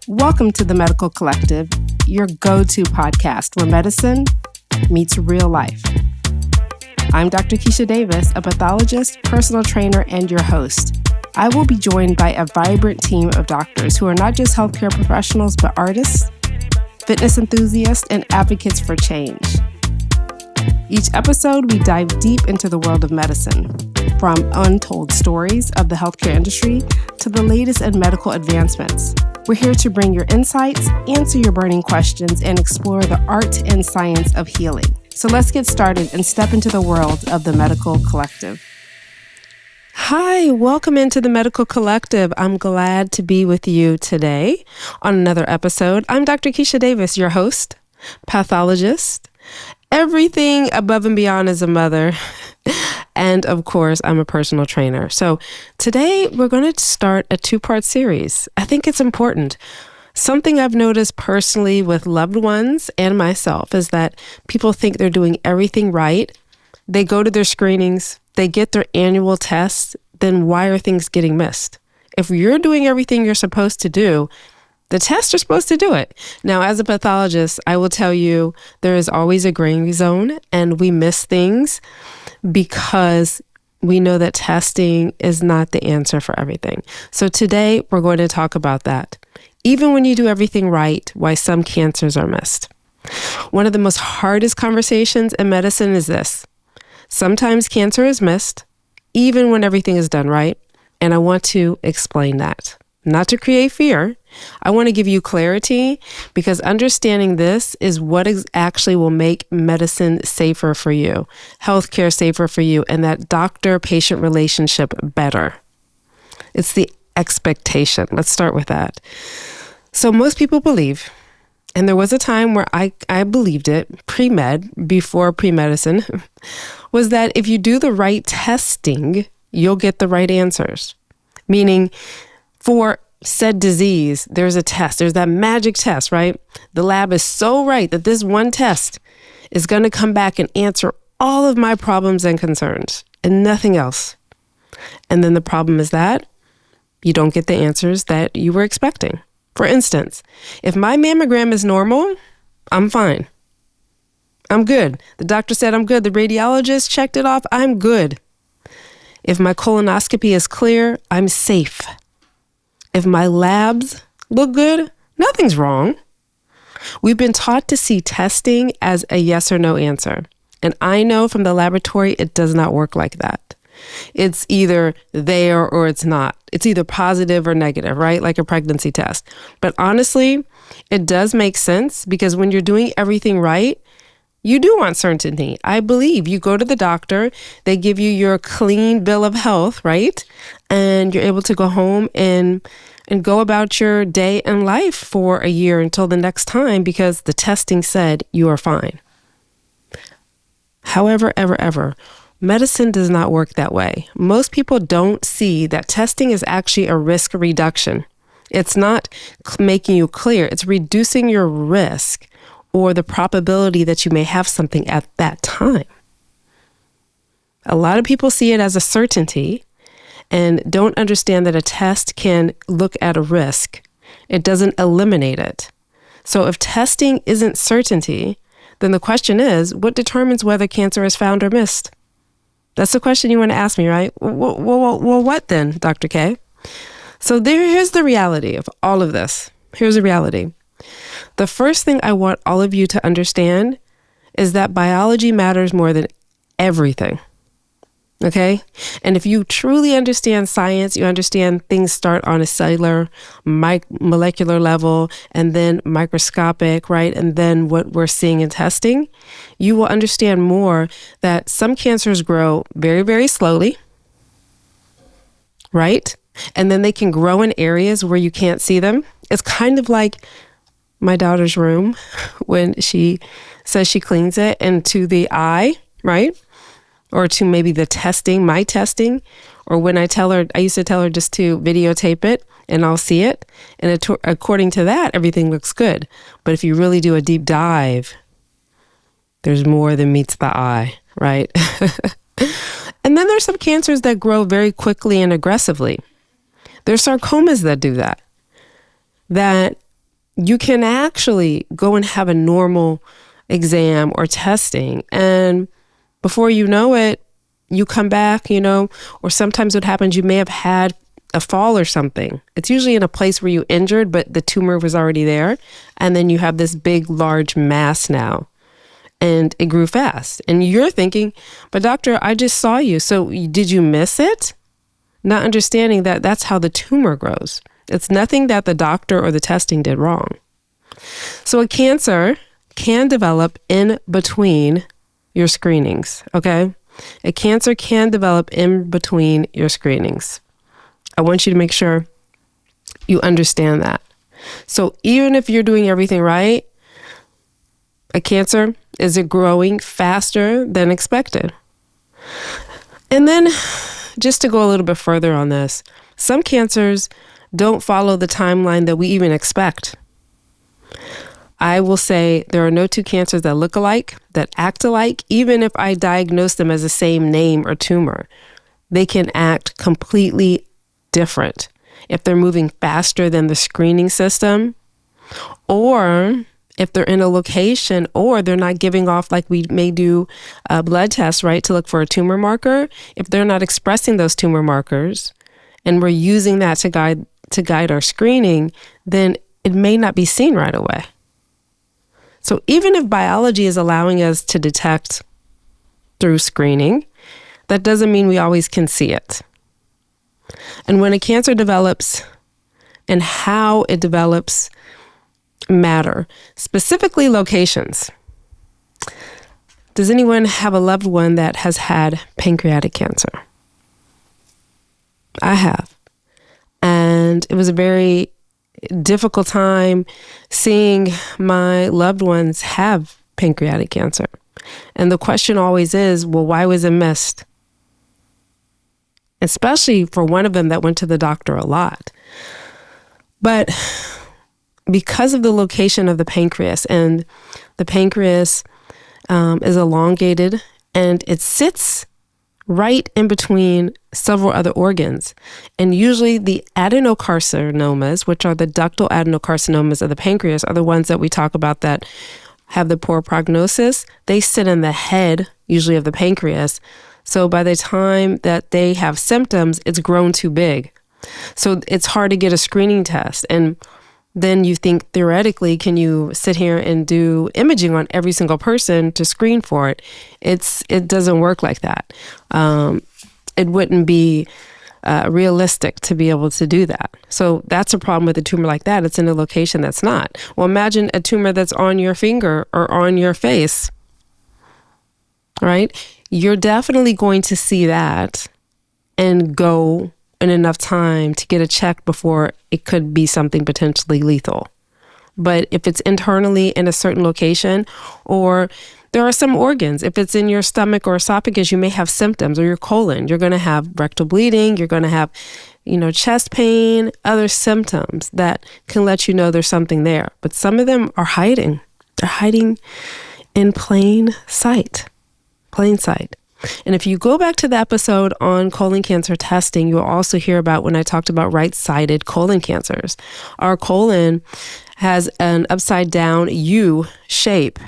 Welcome to the Medical Collective, your go-to podcast where medicine meets real life. I'm Dr. Keisha Davis, a pathologist, personal trainer, and your host. I will be joined by a vibrant team of doctors who are not just healthcare professionals, but artists, fitness enthusiasts, and advocates for change. Each episode, we dive deep into the world of medicine, from untold stories of the healthcare industry to the latest in medical advancements. We're here to bring your insights, answer your burning questions, and explore the art and science of healing. So let's get started and step into the world of the Medical Collective. Hi, welcome into the Medical Collective. I'm glad to be with you today on another episode. I'm Dr. Keisha Davis, your host, pathologist, everything above and beyond as a mother. And of course, I'm a personal trainer. So today we're going to start a two-part series. I think it's important. Something I've noticed personally with loved ones and myself is that people think they're doing everything right. They go to their screenings, they get their annual tests, then why are things getting missed? If you're doing everything you're supposed to do, the tests are supposed to do it. Now, as a pathologist, I will tell you there is always a gray zone and we miss things because we know that testing is not the answer for everything. So today we're going to talk about that. Even when you do everything right, why some cancers are missed. One of the most hardest conversations in medicine is this. Sometimes cancer is missed, even when everything is done right. And I want to explain that. Not to create fear. I want to give you clarity because understanding this is what actually will make medicine safer for you, healthcare safer for you, and that doctor-patient relationship better. It's the expectation. Let's start with that. So most people believe, and there was a time where I believed it, pre-med, before pre-medicine, was that if you do the right testing, you'll get the right answers. Meaning, for said disease, there's a test. There's that magic test, right? The lab is so right that this one test is going to come back and answer all of my problems and concerns and nothing else. And then the problem is that you don't get the answers that you were expecting. For instance, if my mammogram is normal, I'm fine. I'm good. The doctor said I'm good. The radiologist checked it off. I'm good. If my colonoscopy is clear, I'm safe. If my labs look good, nothing's wrong. We've been taught to see testing as a yes or no answer. And I know from the laboratory, it does not work like that. It's either there or it's not. It's either positive or negative, right? Like a pregnancy test. But honestly, it does make sense because when you're doing everything right, you do want certainty. I believe you go to the doctor, they give you your clean bill of health, right? And you're able to go home and go about your day and life for a year until the next time because the testing said you are fine. However, ever, medicine does not work that way. Most people don't see that testing is actually a risk reduction. It's not making you clear. It's reducing your risk or the probability that you may have something at that time. A lot of people see it as a certainty and don't understand that a test can look at a risk. It doesn't eliminate it. So if testing isn't certainty, then the question is, what determines whether cancer is found or missed? That's the question you want to ask me, right? Well, what then, Dr. K? So here's the reality of all of this. Here's the reality. The first thing I want all of you to understand is that biology matters more than everything. Okay? And if you truly understand science, you understand things start on a cellular, molecular level, and then microscopic, right? And then what we're seeing in testing, you will understand more that some cancers grow very, very slowly, right? And then they can grow in areas where you can't see them. It's kind of like my daughter's room when she says she cleans it and to the eye, right? Or to maybe the testing, my testing, or when I used to tell her just to videotape it and I'll see it. And according to that, everything looks good. But if you really do a deep dive, there's more than meets the eye, right? And then there's some cancers that grow very quickly and aggressively. There's sarcomas that do that you can actually go and have a normal exam or testing, and before you know it, you come back, or sometimes what happens, you may have had a fall or something. It's usually in a place where you injured, but the tumor was already there. And then you have this big, large mass now, and it grew fast. And you're thinking, but doctor, I just saw you. So did you miss it? Not understanding that that's how the tumor grows. It's nothing that the doctor or the testing did wrong. So a cancer can develop in between your screenings, okay? A cancer can develop in between your screenings. I want you to make sure you understand that. So even if you're doing everything right, a cancer is growing faster than expected. And then just to go a little bit further on this, some cancers don't follow the timeline that we even expect. I will say there are no two cancers that look alike, that act alike, even if I diagnose them as the same name or tumor. They can act completely different if they're moving faster than the screening system, or if they're in a location, or they're not giving off, like we may do a blood test, right, to look for a tumor marker. If they're not expressing those tumor markers, and we're using that to guide our screening, then it may not be seen right away. So even if biology is allowing us to detect through screening, that doesn't mean we always can see it. And when a cancer develops and how it develops matter, specifically locations. Does anyone have a loved one that has had pancreatic cancer? I have. And it was a very difficult time seeing my loved ones have pancreatic cancer. And the question always is, well, why was it missed? Especially for one of them that went to the doctor a lot. But because of the location of the pancreas, and the pancreas is elongated and it sits right in between several other organs. And usually the adenocarcinomas, which are the ductal adenocarcinomas of the pancreas, are the ones that we talk about that have the poor prognosis. They sit in the head, usually of the pancreas. So by the time that they have symptoms, it's grown too big. So it's hard to get a screening test. And then you think, theoretically, can you sit here and do imaging on every single person to screen for it? It doesn't work like that. It wouldn't be realistic to be able to do that. So that's a problem with a tumor like that. It's in a location that's not. Well, imagine a tumor that's on your finger or on your face, right? You're definitely going to see that and go in enough time to get a check before it could be something potentially lethal. But if it's internally in a certain location, or there are some organs, if it's in your stomach or esophagus, you may have symptoms, or your colon, you're going to have rectal bleeding, you're going to have, chest pain, other symptoms that can let you know there's something there. But some of them are hiding. They're hiding in plain sight. And if you go back to the episode on colon cancer testing, you'll also hear about when I talked about right-sided colon cancers. Our colon has an upside down U shape,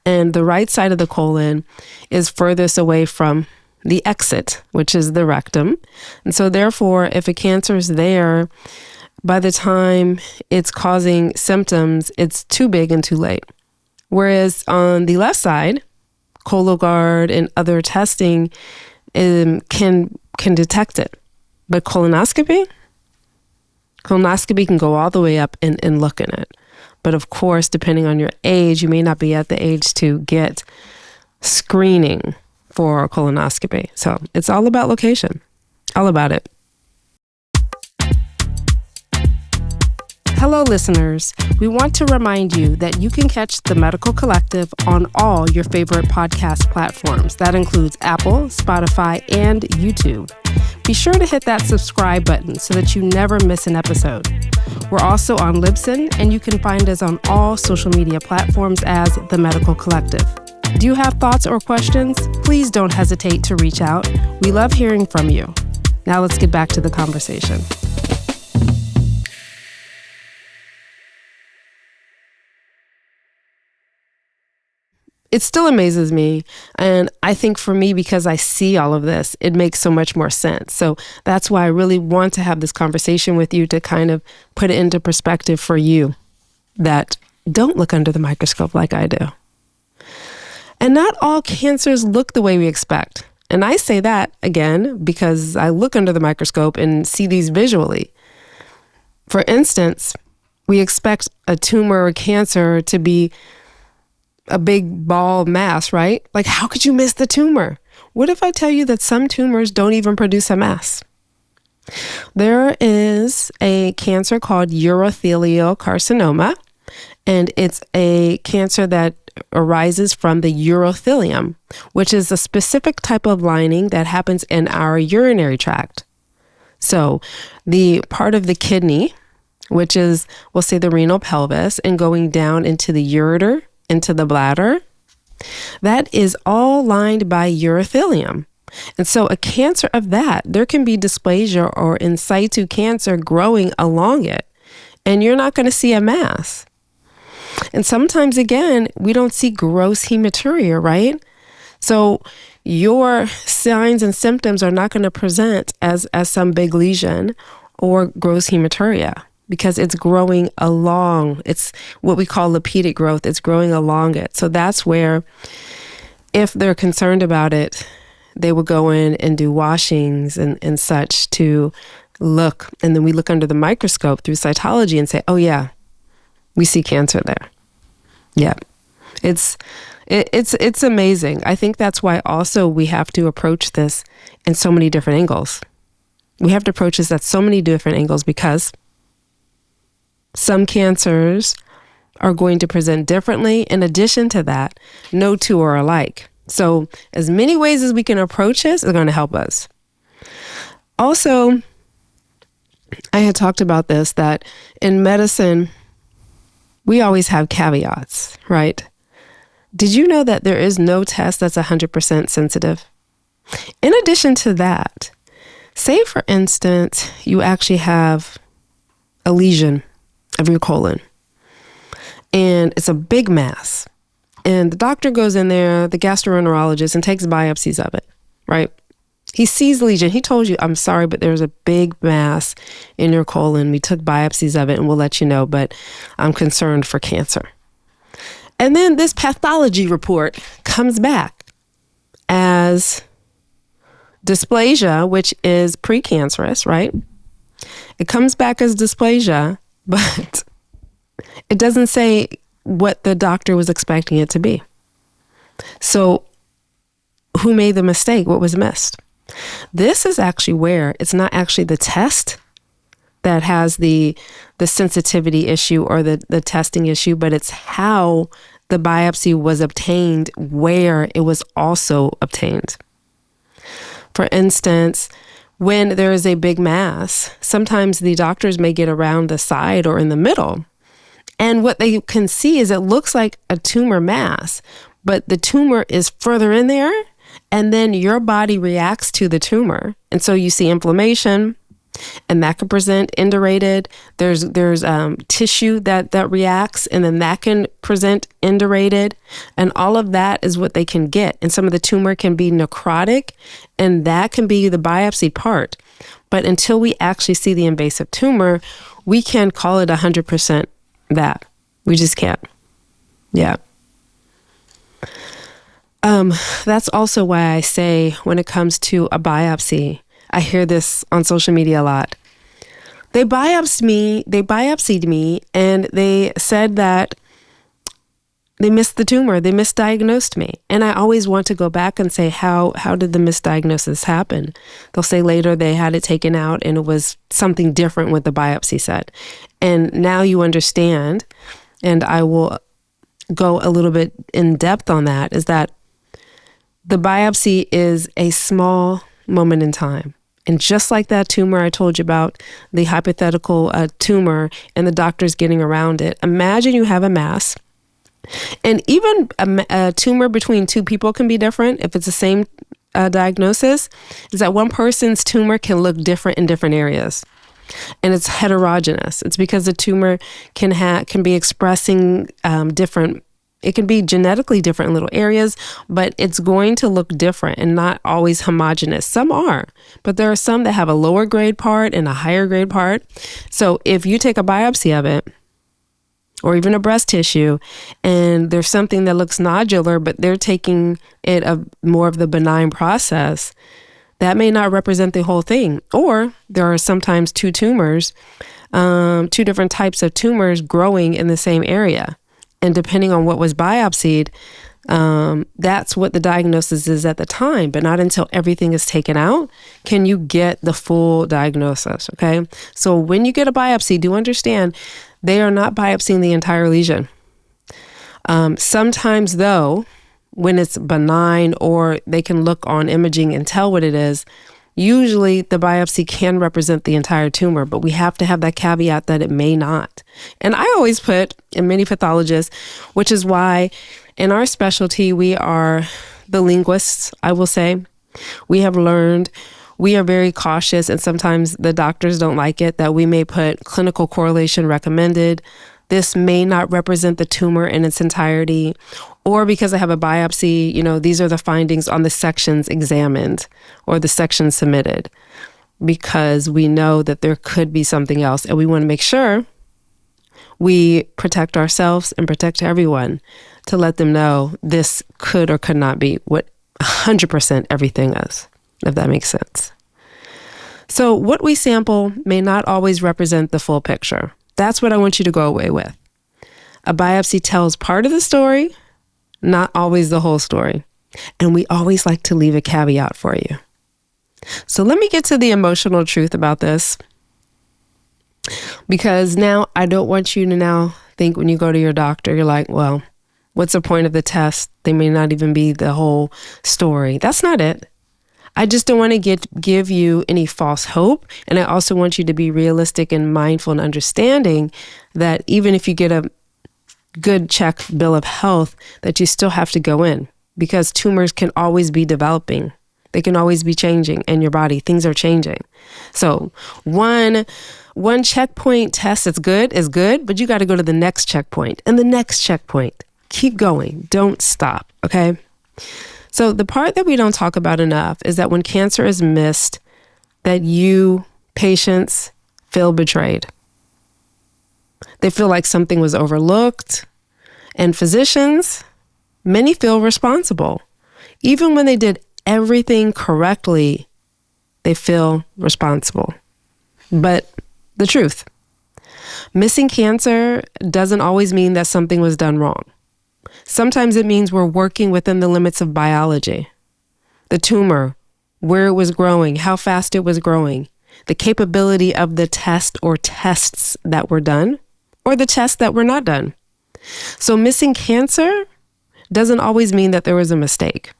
and the right side of the colon is furthest away from the exit, which is the rectum. And so therefore, if a cancer is there, by the time it's causing symptoms, it's too big and too late. Whereas on the left side, Cologuard and other testing can detect it. But colonoscopy can go all the way up and look in it. But of course, depending on your age, you may not be at the age to get screening for colonoscopy. So it's all about location, all about it. Hello, listeners. We want to remind you that you can catch The Medical Collective on all your favorite podcast platforms. That includes Apple, Spotify, and YouTube. Be sure to hit that subscribe button so that you never miss an episode. We're also on Libsyn, and you can find us on all social media platforms as The Medical Collective. Do you have thoughts or questions? Please don't hesitate to reach out. We love hearing from you. Now let's get back to the conversation. Hey, Keisha, I have a question. What is the difference between cancer detection and diagnosis? What is the difference? What is the difference? How long have you been practicing? it still amazes me. And I think for me, because I see all of this, it makes so much more sense. So that's why I really want to have this conversation with you to kind of put it into perspective for you that don't look under the microscope like I do. And not all cancers look the way we expect. And I say that, again, because I look under the microscope and see these visually. For instance, we expect a tumor or cancer to be a big ball mass, right? Like, how could you miss the tumor? What if I tell you that some tumors don't even produce a mass? There is a cancer called urothelial carcinoma, and it's a cancer that arises from the urothelium, which is a specific type of lining that happens in our urinary tract. So the part of the kidney, which is, we'll say, the renal pelvis, and going down into the ureter, into the bladder, that is all lined by urothelium. And so a cancer of that, there can be dysplasia or in situ cancer growing along it, and you're not going to see a mass. And sometimes, again, we don't see gross hematuria, right? So your signs and symptoms are not going to present as some big lesion or gross hematuria, because it's growing along. It's what we call lipidic growth. It's growing along it. So that's where, if they're concerned about it, they will go in and do washings and such to look. And then we look under the microscope through cytology and say, oh yeah, we see cancer there. Yeah. It's amazing. I think that's why also we have to approach this in so many different angles. We have to approach this at so many different angles, because some cancers are going to present differently. In addition to that, no two are alike. So as many ways as we can approach this is going to help us. Also, I had talked about this, that in medicine, we always have caveats, right? Did you know that there is no test that's 100% sensitive? In addition to that, say for instance, you actually have a lesion of your colon, and it's a big mass, and the doctor goes in there, the gastroenterologist, and takes biopsies of it, right? He sees the lesion. He told you, I'm sorry, but there's a big mass in your colon. We took biopsies of it and we'll let you know, but I'm concerned for cancer. And then this pathology report comes back as dysplasia, which is precancerous, right? It comes back as dysplasia, but it doesn't say what the doctor was expecting it to be. So who made the mistake? What was missed? This is actually where it's not actually the test that has the sensitivity issue or the testing issue, but it's how the biopsy was obtained, where it was also obtained. For instance, when there is a big mass, sometimes the doctors may get around the side or in the middle. And what they can see is it looks like a tumor mass, but the tumor is further in there, and then your body reacts to the tumor. And so you see inflammation, and that can present indurated. There's tissue that reacts, and then that can present indurated. And all of that is what they can get. And some of the tumor can be necrotic, and that can be the biopsy part. But until we actually see the invasive tumor, we can't call it 100% that. We just can't. Yeah. That's also why I say when it comes to a biopsy, I hear this on social media a lot. They biopsied me, and they said that they missed the tumor. They misdiagnosed me. And I always want to go back and say, how did the misdiagnosis happen? They'll say later they had it taken out and it was something different what the biopsy said. And now you understand, and I will go a little bit in depth on that, is that the biopsy is a small moment in time. And just like that tumor I told you about, the hypothetical tumor, and the doctor's getting around it, imagine you have a mass. And even a tumor between two people can be different if it's the same diagnosis, is that one person's tumor can look different in different areas. And it's heterogeneous. It's because the tumor can be expressing different It can be genetically different in little areas, but it's going to look different and not always homogeneous. Some are, but there are some that have a lower grade part and a higher grade part. So if you take a biopsy of it, or even a breast tissue, and there's something that looks nodular, but they're taking it more of the benign process, that may not represent the whole thing. Or there are sometimes two tumors, two different types of tumors growing in the same area. And depending on what was biopsied, that's what the diagnosis is at the time, but not until everything is taken out can you get the full diagnosis, okay? So when you get a biopsy, do understand they are not biopsying the entire lesion. Sometimes though, when it's benign or they can look on imaging and tell what it is, usually the biopsy can represent the entire tumor, but we have to have that caveat that it may not. And I always put, in many pathologists, which is why in our specialty, we are the linguists, I will say. We have learned, we are very cautious, and sometimes the doctors don't like it, that we may put clinical correlation recommended. This may not represent the tumor in its entirety, or because I have a biopsy, these are the findings on the sections examined or the sections submitted, because we know that there could be something else, and we want to make sure we protect ourselves and protect everyone to let them know this could or could not be what 100% everything is, if that makes sense. So what we sample may not always represent the full picture. That's what I want you to go away with. A biopsy tells part of the story, not always the whole story. And we always like to leave a caveat for you. So let me get to the emotional truth about this, because now I don't want you to now think when you go to your doctor, you're like, well, what's the point of the test? They may not even be the whole story. That's not it. I just don't want to give you any false hope. And I also want you to be realistic and mindful and understanding that even if you get a good check bill of health, that you still have to go in, because tumors can always be developing. They can always be changing in your body. Things are changing. So one checkpoint test is good, but you got to go to the next checkpoint and the next checkpoint. Keep going. Don't stop. Okay. So the part that we don't talk about enough is that when cancer is missed, that you patients feel betrayed. They feel like something was overlooked, and physicians, many feel responsible. Even when they did everything correctly, they feel responsible. But the truth, missing cancer doesn't always mean that something was done wrong. Sometimes it means we're working within the limits of biology. The tumor, where it was growing, how fast it was growing, the capability of the test or tests that were done, or the tests that were not done. So missing cancer doesn't always mean that there was a mistake.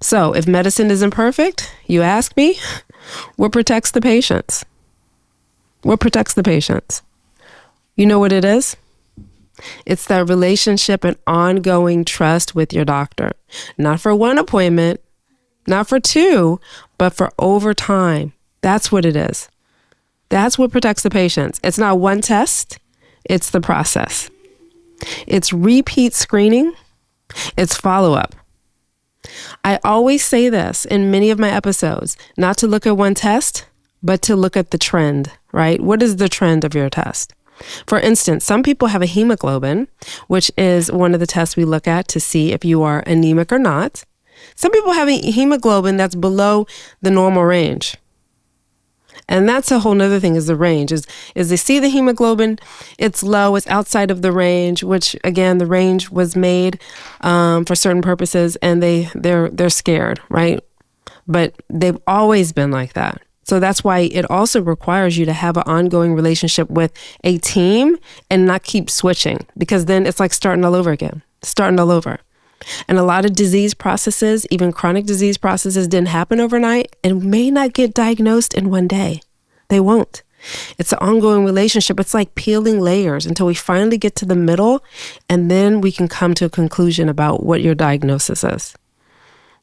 So if medicine isn't perfect, you ask me, what protects the patients? What protects the patients? You know what it is? It's that relationship and ongoing trust with your doctor. Not for one appointment, not for two, but for over time. That's what it is. That's what protects the patients. It's not one test, it's the process. It's repeat screening, it's follow-up. I always say this in many of my episodes, not to look at one test, but to look at the trend, right? What is the trend of your test? For instance, some people have a hemoglobin, which is one of the tests we look at to see if you are anemic or not. Some people have a hemoglobin that's below the normal range. And that's a whole nother thing, is the range. Is they see the hemoglobin, it's low, it's outside of the range, which again, the range was made for certain purposes, and they're scared, right? But they've always been like that. So that's why it also requires you to have an ongoing relationship with a team and not keep switching, because then it's like starting all over again, starting all over. And a lot of disease processes, even chronic disease processes, didn't happen overnight and may not get diagnosed in one day. They won't. It's an ongoing relationship. It's like peeling layers until we finally get to the middle, and then we can come to a conclusion about what your diagnosis is.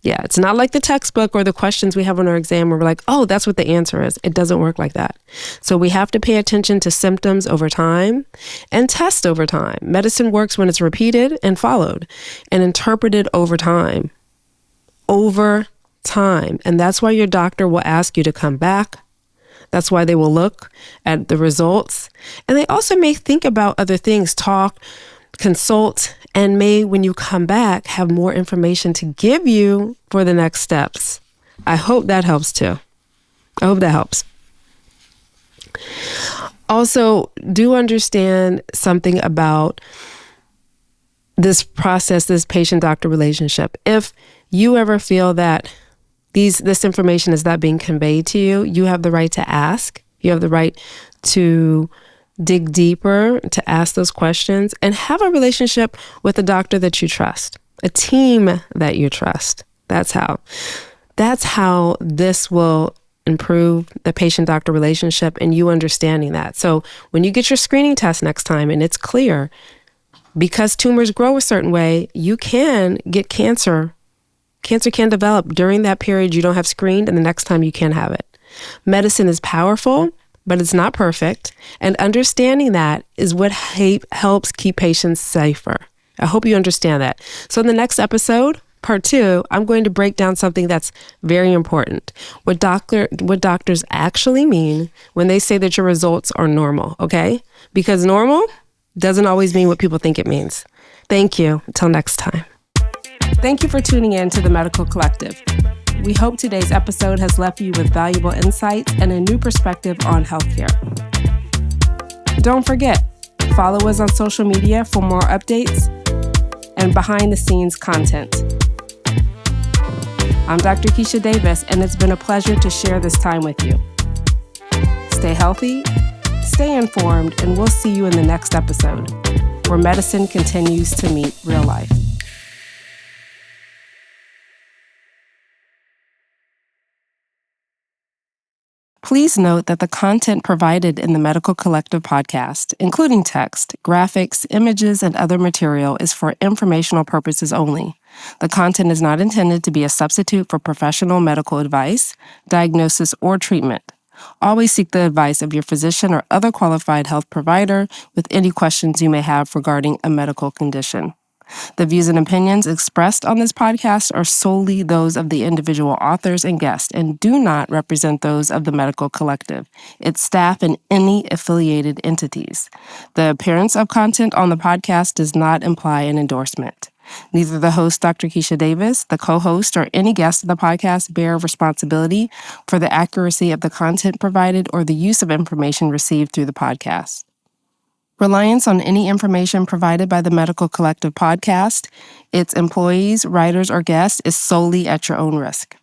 Yeah, it's not like the textbook or the questions we have on our exam where we're like, oh, that's what the answer is. It doesn't work like that. So we have to pay attention to symptoms over time and test over time. Medicine works when it's repeated and followed and interpreted over time. Over time. And that's why your doctor will ask you to come back. That's why they will look at the results. And they also may think about other things, talk, consult, and may, when you come back, have more information to give you for the next steps. I hope that helps too. I hope that helps. Also, do understand something about this process, this patient-doctor relationship. If you ever feel that this information is not being conveyed to you, you have the right to ask. You have the right to dig deeper, to ask those questions, and have a relationship with a doctor that you trust, a team that you trust. That's how this will improve the patient-doctor relationship and you understanding that. So when you get your screening test next time and it's clear, because tumors grow a certain way, you can get cancer. Cancer can develop during that period you don't have screened, and the next time you can have it. Medicine is powerful, but it's not perfect. And understanding that is what helps keep patients safer. I hope you understand that. So in the next episode, part 2, I'm going to break down something that's very important. What doctors actually mean when they say that your results are normal, okay? Because normal doesn't always mean what people think it means. Thank you. Until next time. Thank you for tuning in to the Medical Collective. We hope today's episode has left you with valuable insights and a new perspective on healthcare. Don't forget, follow us on social media for more updates and behind-the-scenes content. I'm Dr. Keisha Davis, and it's been a pleasure to share this time with you. Stay healthy, stay informed, and we'll see you in the next episode, where medicine continues to meet real life. Please note that the content provided in the Medical Collective podcast, including text, graphics, images, and other material, is for informational purposes only. The content is not intended to be a substitute for professional medical advice, diagnosis, or treatment. Always seek the advice of your physician or other qualified health provider with any questions you may have regarding a medical condition. The views and opinions expressed on this podcast are solely those of the individual authors and guests and do not represent those of the Medical Collective, its staff, and any affiliated entities. The appearance of content on the podcast does not imply an endorsement. Neither the host, Dr. Keisha Davis, the co-host, or any guest of the podcast bear responsibility for the accuracy of the content provided or the use of information received through the podcast. Reliance on any information provided by the Medical Collective podcast, its employees, writers, or guests is solely at your own risk.